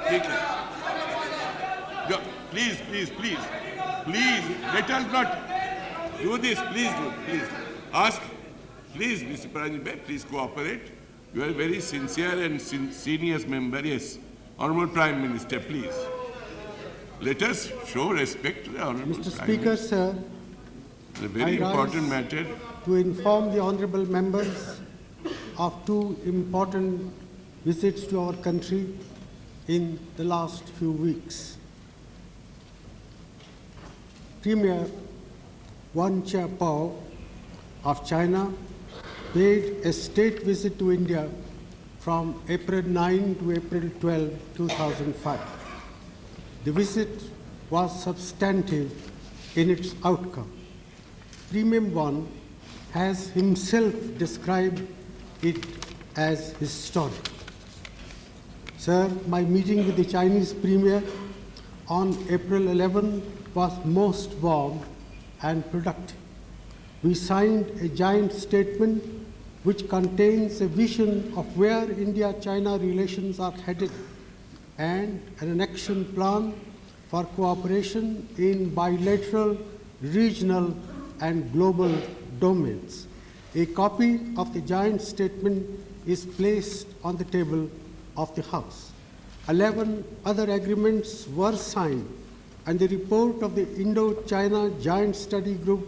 ठीक है. Please, please, please, please, let us not do this. Please. Ask, please, Mr. Pranjit, please cooperate. You are a very sincere and senior member. Yes, Honorable Prime Minister, please. Let us show respect to the Honorable Mr. Prime Speaker, Minister. sir, It's a very important matter. to inform the honorable members of two important visits to our country in the last few weeks. Premier Wan Jiabao of China paid a state visit to India from April 9 to April 12, 2005. The visit was substantive in its outcome. Premier Wan has himself described it as historic. Sir, my meeting with the Chinese Premier on April 11 was most warm and productive. We signed a joint statement which contains a vision of where India-China relations are headed and an action plan for cooperation in bilateral, regional, and global domains. A copy of the joint statement is placed on the table of the House. 11 other agreements were signed, and the report of the Indo-China Joint Study Group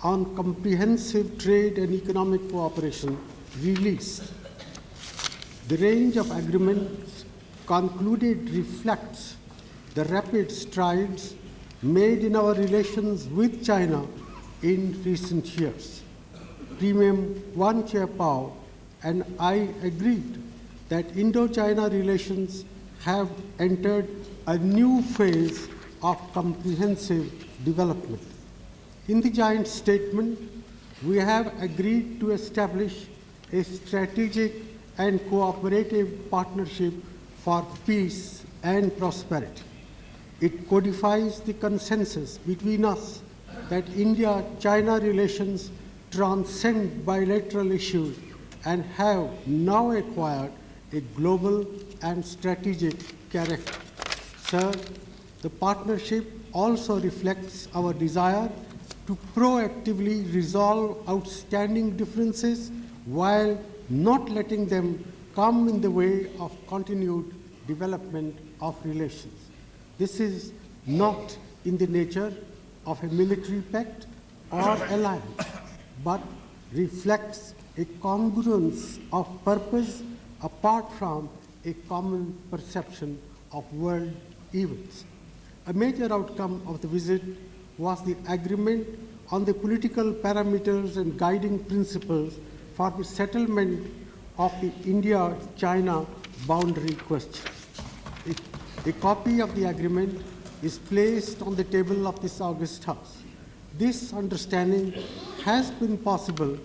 on Comprehensive Trade and Economic Cooperation released. The range of agreements concluded reflects the rapid strides made in our relations with China in recent years. Premier Wan Jiabao and I agreed that Indo-China relations have entered a new phase of comprehensive development. In the joint statement, we have agreed to establish a strategic and cooperative partnership for peace and prosperity. It codifies the consensus between us that India-China relations transcend bilateral issues and have now acquired a global and strategic character. Sir, the partnership also reflects our desire to proactively resolve outstanding differences while not letting them come in the way of continued development of relations. This is not in the nature of a military pact or alliance, but reflects a congruence of purpose apart from a common perception of world events. A major outcome of the visit was the agreement on the political parameters and guiding principles for the settlement of the India-China boundary question. A copy of the agreement is placed on the table of this August House. This understanding has been possible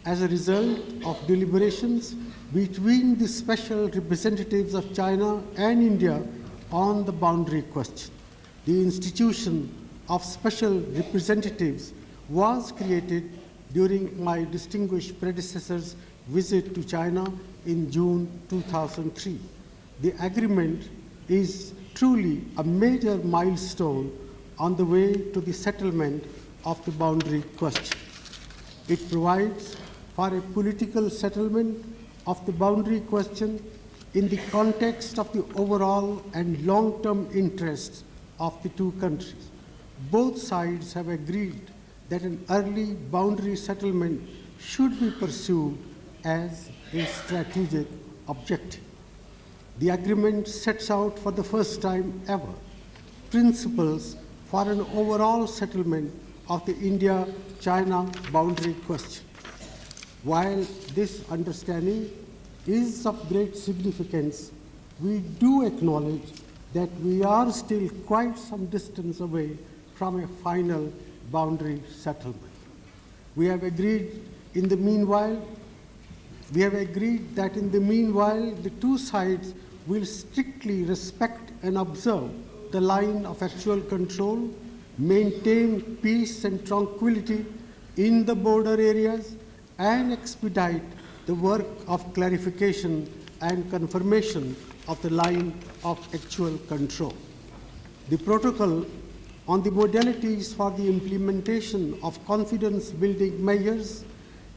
as a result of deliberations between the special representatives of China and India on the boundary question. The institution of special representatives was created during my distinguished predecessor's visit to China in June 2003. The agreement is truly a major milestone on the way to the settlement of the boundary question. It provides for a political settlement of the boundary question in the context of the overall and long-term interests of the two countries. Both sides have agreed that an early boundary settlement should be pursued as a strategic objective. The agreement sets out for the first time ever principles for an overall settlement of the India-China boundary question. While this understanding is of great significance, we do acknowledge that we are still quite some distance away from a final boundary settlement. We have agreed that in the meanwhile, the two sides will strictly respect and observe the line of actual control, maintain peace and tranquility in the border areas, and expedite the work of clarification and confirmation of the line of actual control. The protocol on the modalities for the implementation of confidence-building measures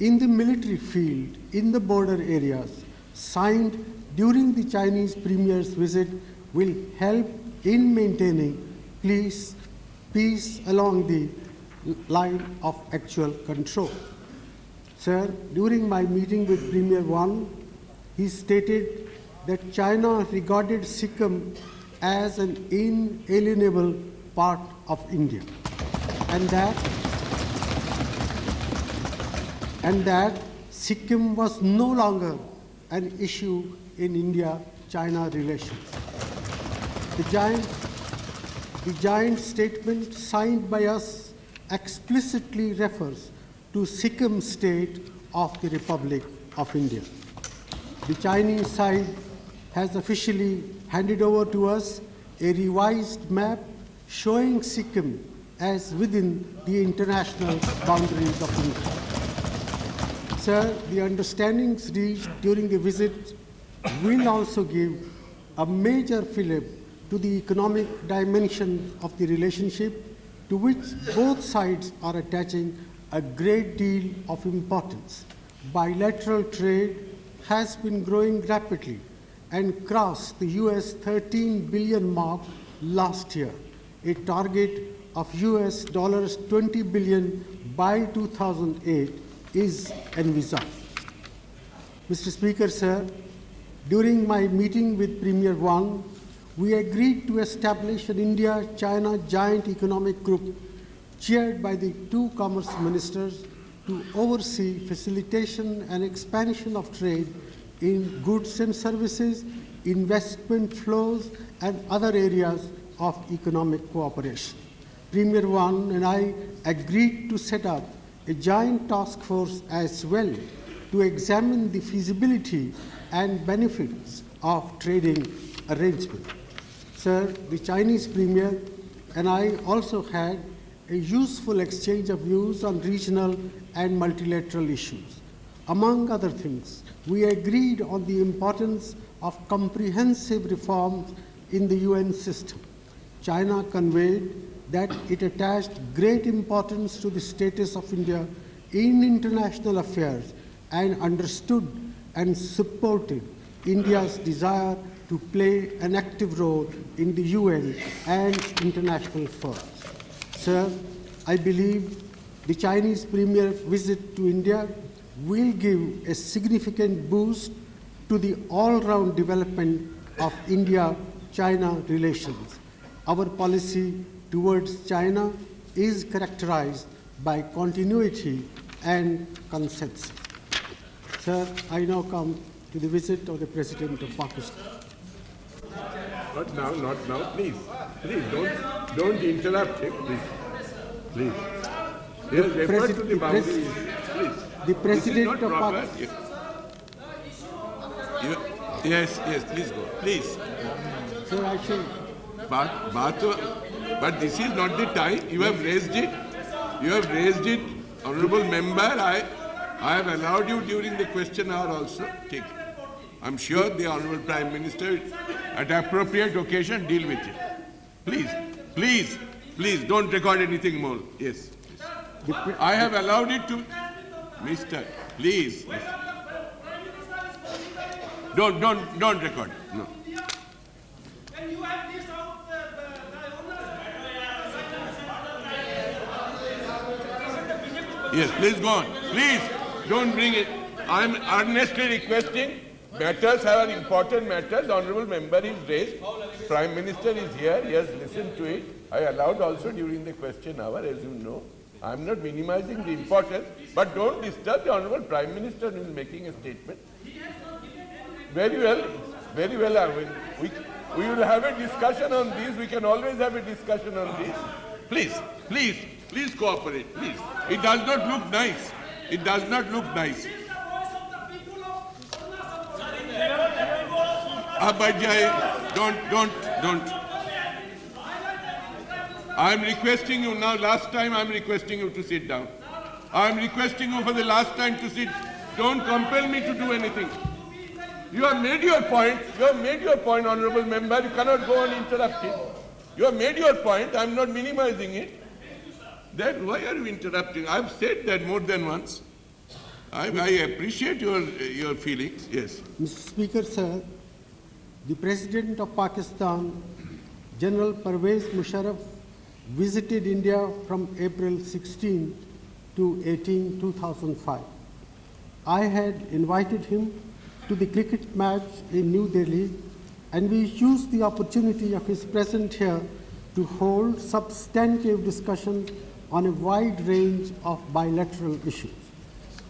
in the military field in the border areas signed during the Chinese Premier's visit will help in maintaining peace along the line of actual control. Sir, during my meeting with Premier Wan, he stated that China regarded Sikkim as an inalienable part of India, and that Sikkim was no longer an issue in India-China relations. The joint statement signed by us explicitly refers to Sikkim state of the Republic of India. The Chinese side has officially handed over to us a revised map showing Sikkim as within the international boundaries of India. Sir, the understandings reached during the visit will also give a major fillip to the economic dimension of the relationship, to which both sides are attaching a great deal of importance. Bilateral trade has been growing rapidly and crossed the US 13 billion mark last year, a target of US $20 billion by 2008 is envisaged. Mr. Speaker, sir, during my meeting with Premier Wan, we agreed to establish an India-China joint economic group chaired by the two commerce ministers to oversee facilitation and expansion of trade in goods and services, investment flows, and other areas of economic cooperation. Premier Wan and I agreed to set up a joint task force as well to examine the feasibility and benefits of trading arrangement. Sir, the Chinese Premier and I also had a useful exchange of views on regional and multilateral issues. Among other things, we agreed on the importance of comprehensive reforms in the UN system. China conveyed that it attached great importance to the status of India in international affairs and understood and supported India's desire to play an active role in the UN and international forums. Sir, I believe the Chinese Premier's visit to India will give a significant boost to the all-round development of India-China relations. Our policy towards China is characterized by continuity and consensus. Sir, I now come to the visit of the President of Pakistan. Not now, please. Please, don't interrupt him, please. Please. Yes, refer to the boundaries, please. The President of Pakistan. Yes, please go. Please. Sir, I shall. But this is not the time. You have raised it. Honorable member, I have allowed you during the question hour also. Take it. I'm sure the Honorable Prime Minister will, at appropriate occasion, deal with it. Please, don't record anything more. Yes. I have allowed it to... Mister, please. Don't record it. No. Yes, please go on. Please, don't bring it. I'm earnestly requesting, matters have important matters. Honorable member is raised. Prime Minister is here. He has listened to it. I allowed also during the question hour, as you know. I'm not minimizing the importance, but don't disturb the Honorable Prime Minister who is making a statement. Very well. We will have a discussion on this. We can always have a discussion on this. Please cooperate, please. It does not look nice. Abhijay, don't. I'm requesting you now, last time I'm requesting you to sit down. I'm requesting you for the last time to sit. Don't compel me to do anything. You have made your point. You have made your point, honourable member. You cannot go on interrupting. You have made your point. I am not minimizing it. Then why are you interrupting? I have said that more than once. I appreciate your feelings. Yes. Mr. Speaker, sir, the President of Pakistan, General Pervez Musharraf, visited India from April 16 to 18, 2005. I had invited him to the cricket match in New Delhi, and we used the opportunity of his presence here to hold substantive discussions on a wide range of bilateral issues.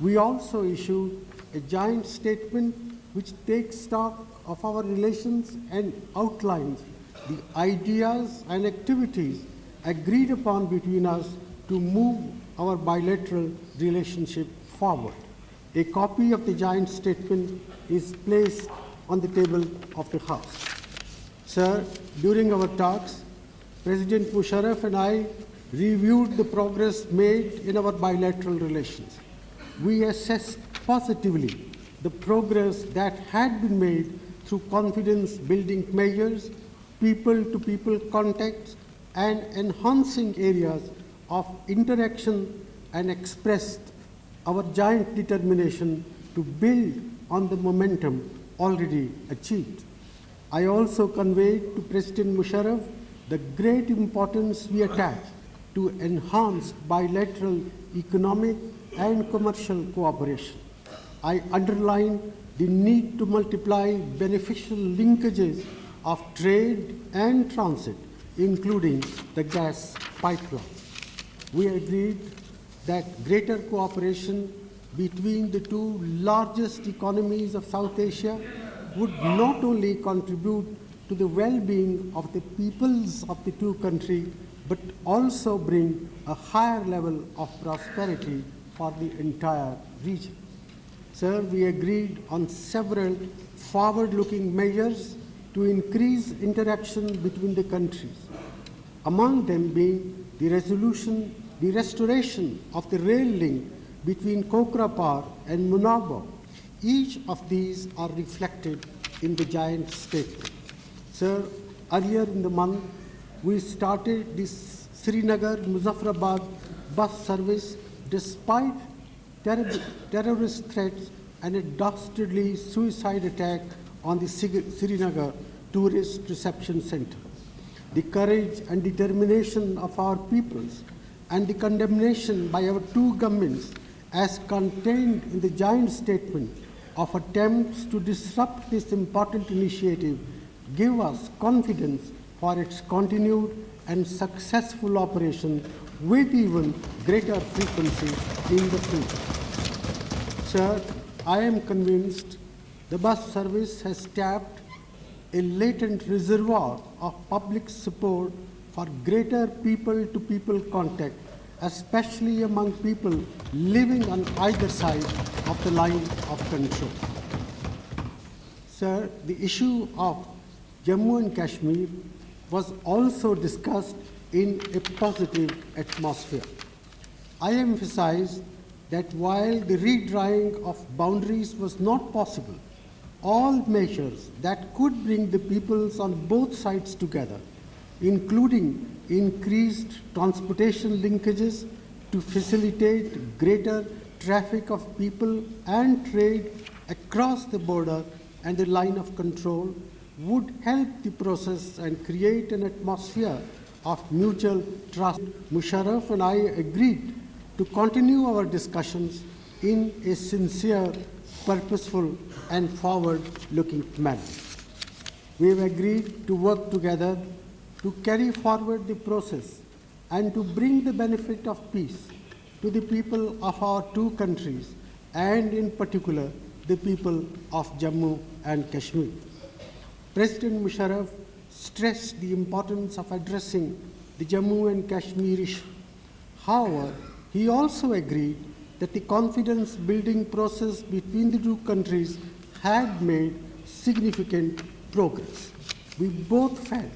We also issued a joint statement which takes stock of our relations and outlines the ideas and activities agreed upon between us to move our bilateral relationship forward. A copy of the joint statement is placed on the table of the House. Sir, during our talks, President Musharraf and I reviewed the progress made in our bilateral relations. We assessed positively the progress that had been made through confidence-building measures, people-to-people contacts, and enhancing areas of interaction, and expressed our giant determination to build on the momentum already achieved. I also conveyed to President Musharraf the great importance we attach to enhanced bilateral economic and commercial cooperation. I underlined the need to multiply beneficial linkages of trade and transit, including the gas pipeline. We agreed that greater cooperation between the two largest economies of South Asia would not only contribute to the well-being of the peoples of the two countries, but also bring a higher level of prosperity for the entire region. Sir, we agreed on several forward-looking measures to increase interaction between the countries, among them being the restoration of the rail link between Kokrapar and Munabo. Each of these are reflected in the giant statement. Sir, earlier in the month, we started this Srinagar-Muzaffarabad bus service despite terrorist threats and a dastardly suicide attack on the Srinagar Tourist Reception Center. The courage and determination of our peoples and the condemnation by our two governments as contained in the joint statement of attempts to disrupt this important initiative give us confidence for its continued and successful operation with even greater frequency in the future. Sir, I am convinced the bus service has tapped a latent reservoir of public support for greater people-to-people contact, especially among people living on either side of the line of control. Sir, the issue of Jammu and Kashmir was also discussed in a positive atmosphere. I emphasized that while the redrawing of boundaries was not possible, all measures that could bring the peoples on both sides together, including increased transportation linkages to facilitate greater traffic of people and trade across the border and the line of control, would help the process and create an atmosphere of mutual trust. Musharraf and I agreed to continue our discussions in a sincere, purposeful, and forward-looking manner. We have agreed to work together to carry forward the process and to bring the benefit of peace to the people of our two countries, and in particular, the people of Jammu and Kashmir. President Musharraf stressed the importance of addressing the Jammu and Kashmir issue. However, he also agreed that the confidence-building process between the two countries had made significant progress. We both felt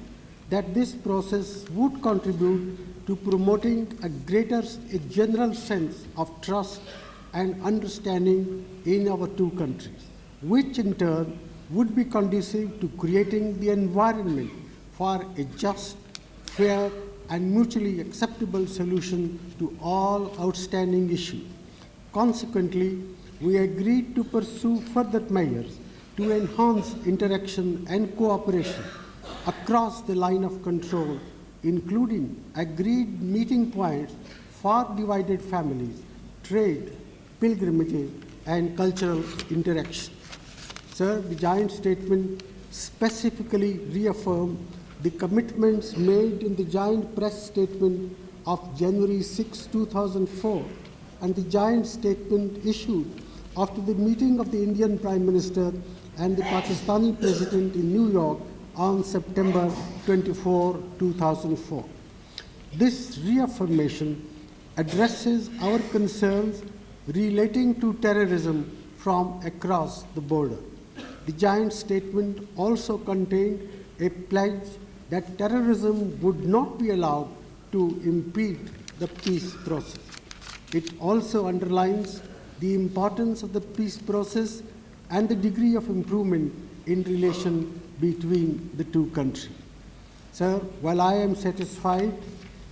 that this process would contribute to promoting a general sense of trust and understanding in our two countries, which in turn would be conducive to creating the environment for a just, fair, and mutually acceptable solution to all outstanding issues. Consequently, we agreed to pursue further measures to enhance interaction and cooperation across the line of control, including agreed meeting points for divided families, trade, pilgrimages, and cultural interaction. Sir, the joint statement specifically reaffirmed the commitments made in the joint press statement of January 6, 2004, and the joint statement issued after the meeting of the Indian Prime Minister and the Pakistani President in New York on September 24, 2004. This reaffirmation addresses our concerns relating to terrorism from across the border. The joint statement also contained a pledge that terrorism would not be allowed to impede the peace process. It also underlines the importance of the peace process and the degree of improvement in relation between the two countries. Sir, while I am satisfied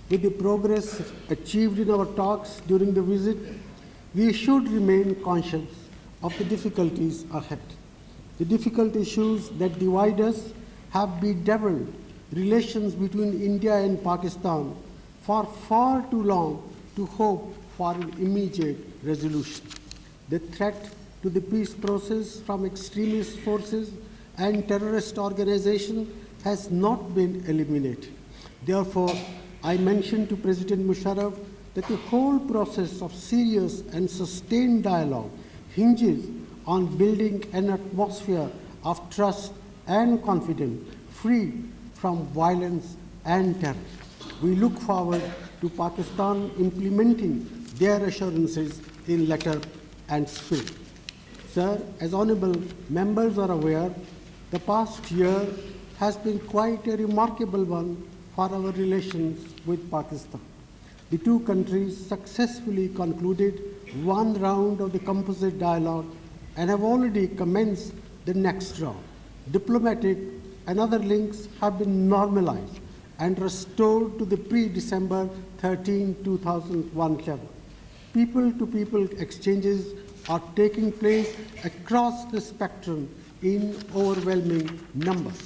with the progress achieved in our talks during the visit, we should remain conscious of the difficulties ahead. The difficult issues that divide us have bedeviled relations between India and Pakistan for far too long to hope for an immediate resolution. The threat to the peace process from extremist forces and terrorist organizations has not been eliminated. Therefore, I mentioned to President Musharraf that the whole process of serious and sustained dialogue hinges on building an atmosphere of trust and confidence, free from violence and terror. We look forward to Pakistan implementing their assurances in letter and spirit. Sir, as honorable members are aware, the past year has been quite a remarkable one for our relations with Pakistan. The two countries successfully concluded one round of the composite dialogue and have already commenced the next round. Diplomatic and other links have been normalized and restored to the pre-December 13, 2001 level. People-to-people exchanges are taking place across the spectrum in overwhelming numbers.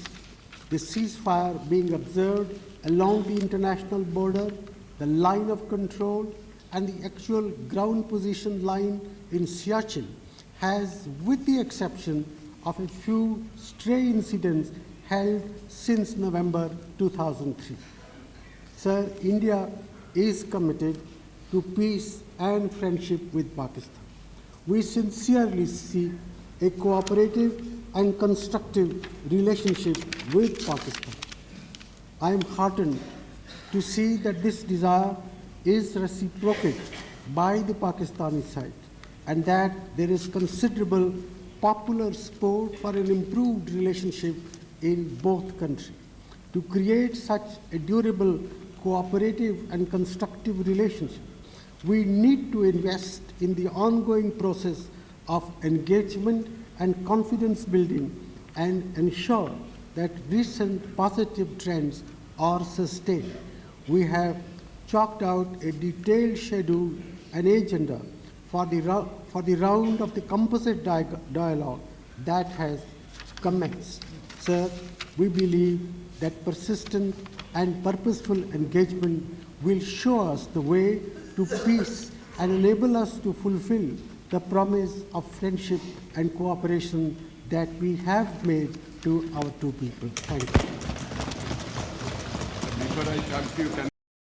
The ceasefire being observed along the international border, the line of control, and the actual ground position line in Siachen has, with the exception of a few stray incidents, held since November 2003. Sir, India is committed to peace and friendship with Pakistan. We sincerely seek a cooperative and constructive relationship with Pakistan. I am heartened to see that this desire is reciprocated by the Pakistani side and that there is considerable popular support for an improved relationship in both countries. To create such a durable, cooperative and constructive relationship, we need to invest in the ongoing process of engagement and confidence building and ensure that recent positive trends are sustained. We have chalked out a detailed schedule and agenda for the round of the composite dialogue that has commenced. Sir, we believe that persistent and purposeful engagement will show us the way to peace and enable us to fulfill the promise of friendship and cooperation that we have made to our two people. Thank you. Before I come to you,